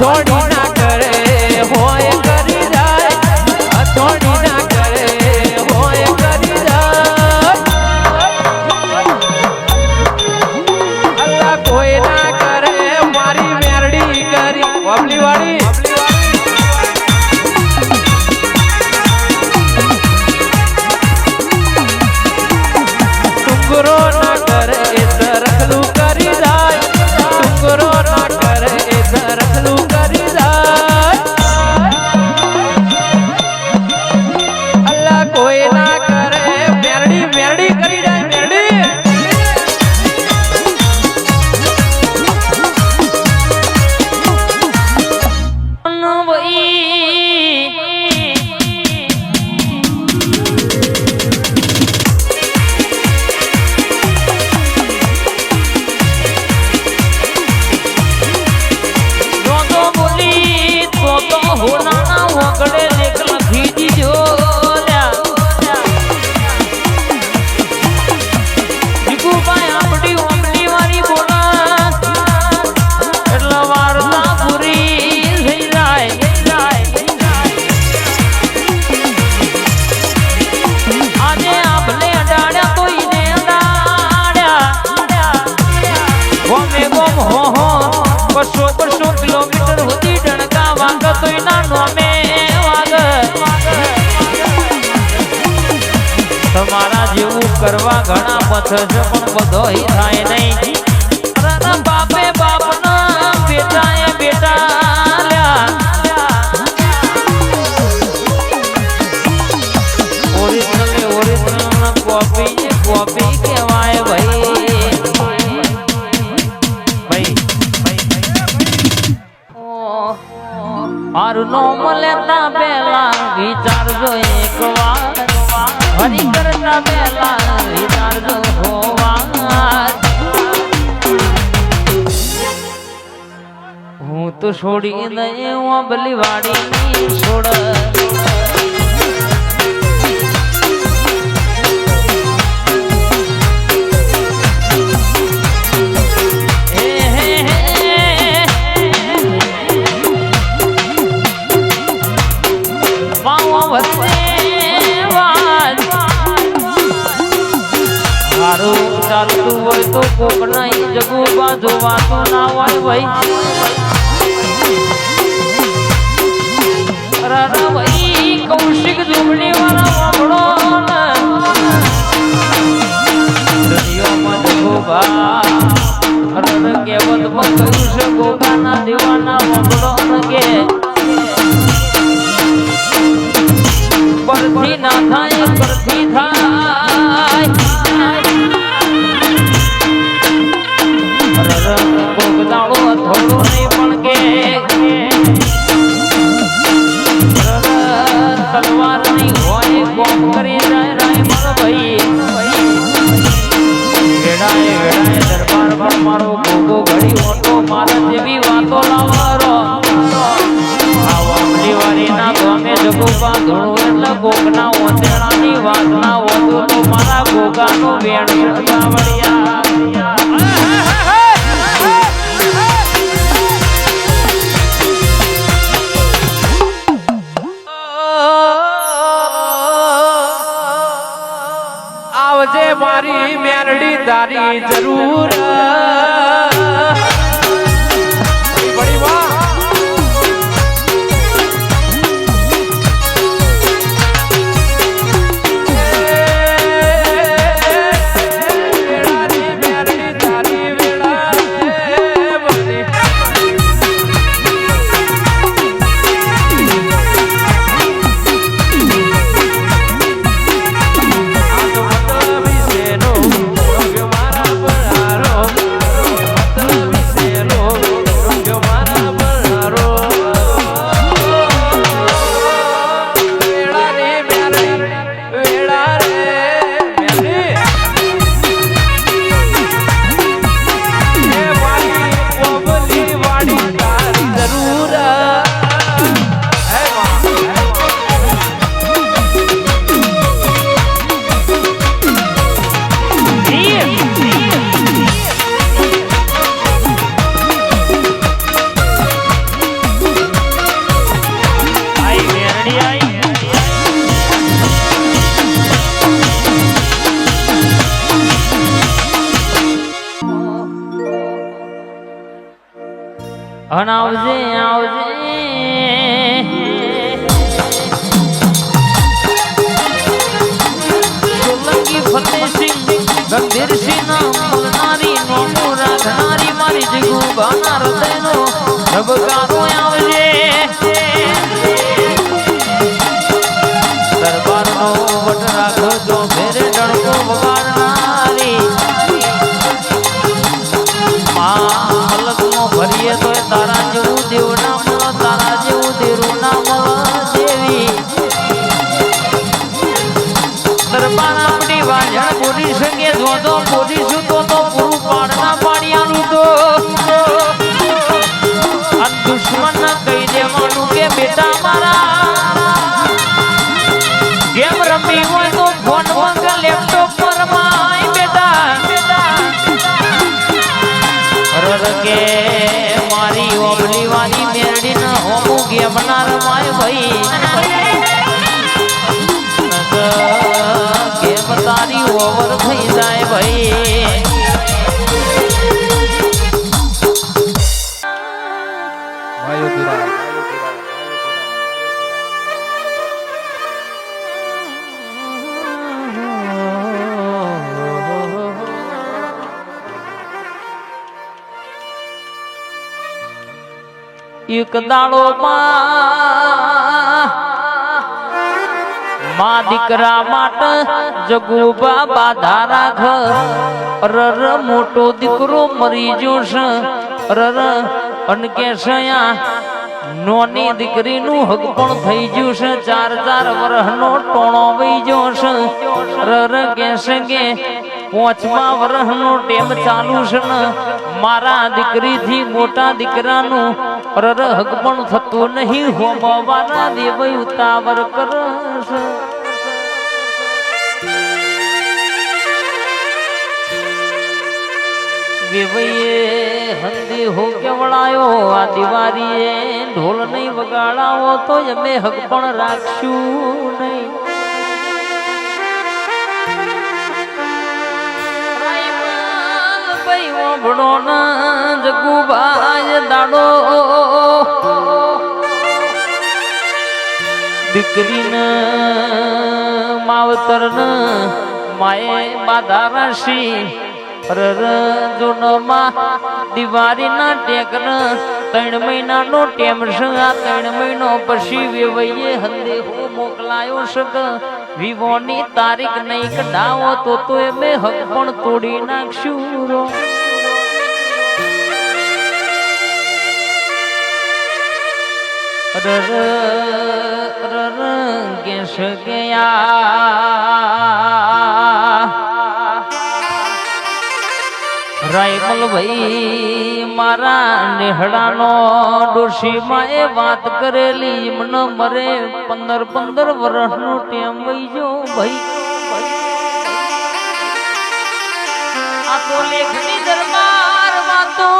થોડી ના કરે હોય કરી જાય થોડી ના કરે હોય કરી જાય અલ્લાહ કોઈ ના કરે મારી મેરડી કરી વાપલી વાળી ટુંગરો ના કરે એ સરખલું કરી જાય ટુંગરો ના કરે એ સરખલું કરી જાય અલ્લાહ કોઈ ના કરે મેરડી મેરડી કરી જાય મેરડી કિલોમીટર સુધી ડણકા વાગ તો નાનો મે વાગ તમારા જેવું કરવા ઘણા પથ છે પણ બધો થાય નહીં બાપે બાપના બેટાએ બેટા ઓરિજિનલ કોપી કહેવાય ભાઈ મારું નામ લેતા પહેલા વિચારજો એક વાર હરી કરતા પહેલા વિચારજો વાર હું તો છોડી દઈ વાબલી વાડી છોડ ચાલતું હોય તો કોક નહીં જગું બાજુ વાતો ના હોય ભાઈ કૌશિક ઝુંપડી વાળા વાપડો દુનિયામાં જગુબા કેવત માં કહ્યું છે ગોગાના દીવાના વાપડો કે પરથી ના થાય પરથી થાય કોકદાળો થોડો નહીં પણ કે તલવાર નહીં હોય કોમ કરી જાય રાય મારો ભાઈ વેડાએ વેડાએ દરબાર પર મારો ગોગો ઘડી ઓટો મારા જેવી વાતો લાવારો આવા વારીના ગમે જગોબા ધોળો એટલે કોકના ઓંધેડાની વાતના વધુ તો મારા ગોગાનો વેણ સાવડિયા આવજે મારી મેરડી તારી જરૂર બડી વાહ મારા આવજે આવજે સોલંકી ફતેહસિંહ ગંભીરસિંહ બોલનારી નોમો રાખનારી મારી જીગુબાના હૃદયનો ધબકારો આવજે દરબારનો વટ રાખજો ભેરે ડણકો વગાડનારી મલકનો ભરીએ તો તારા જેવું દેવ ના મળે તારા જેવું દેરું ના મળે દેવી દરબાર આપણી વાજણ બોલી શકે જો બોલીશું તો પૂરું પાડના પાડિયાનું તો આ દુશ્મન કહી દેવાનું કે બેટા મારા ગેમ રમી હોય તો ફોન મંગ લેપટોપ પર માય બેટા કે મારી ઓબલી વાળી મેરડી ન હોમું ગેમ ના રમાય ભાઈ ગેમ તારી ઓવર થઈ જાય ભાઈ એક દાડો માં દીકરા માટે જગુબા બાધા રાખ રર મોટો દીકરો મરી જોશે રર અનકે સયા નોની દીકરીનું હક પણ થઈ ગયું છે 4 વર્ષનો ટોણો વઈ જોશે રર કેસે કે 5મા વર્ષનો ટેમ ચાલુ છે ને મારા દીકરીથી મોટા દીકરાનું રર હક પણ થતું નહીં હોમવાના દેવ ઉતાવર કરશે વેવઈએ હંદી હો કેવડાયો આ દિવારીએ ઢોલ નહીં વગાડાવો તો અમે હક પણ રાખશું નહીં ભણો ના જગુબાય દાડો દીકરીને માવતર ને માએ બાધા રાશી જોનમાં દિવાળીના ટેકન 3 મહિનાનો ટેમ છે આ 3 મહિનો પછી વેવઈએ હંદે હો મોકલાયો છે વિવોની તારીખ નહીં કઢાવો તો એમે હક પણ તોડી નાખશું રો કેસ ગયા રાયમલ ભાઈ મારા નેહડાનો ડોશીમાં એ વાત કરેલી મન મરે 15 વર્ષનો ટેમ વઈજો ભાઈ આ તો લેખની દરબાર વાતો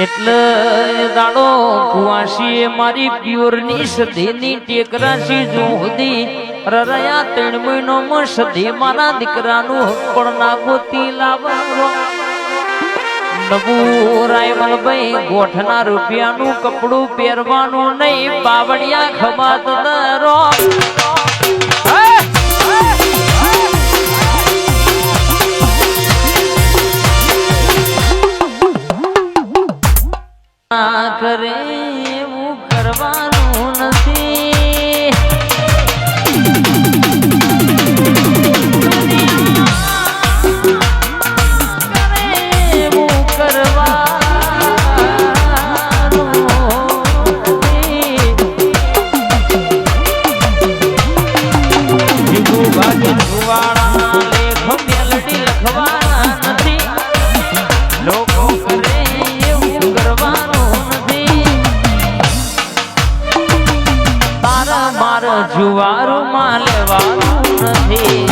એટલે દાડો કુવાશીએ મારી પ્યોરની સધીની ટેકરાશી જો હતી રરયા 3 મહિનોમાં સધી મારા દીકરાનું હક પણ ના ગોતી લાવવાનો નવું રાયમલભાઈ ગોઠના રૂપિયાનું કપડું પહેરવાનું નહીં બાવળિયા ખમાત દરો કરે એવું કરવાનું નથી એવું કરવાનું ભાગ્યવાળા લેખ મેલડી લખવાના નથી લોકો કરે એવું કરવાનું જુવારું માં લેવાનું નથી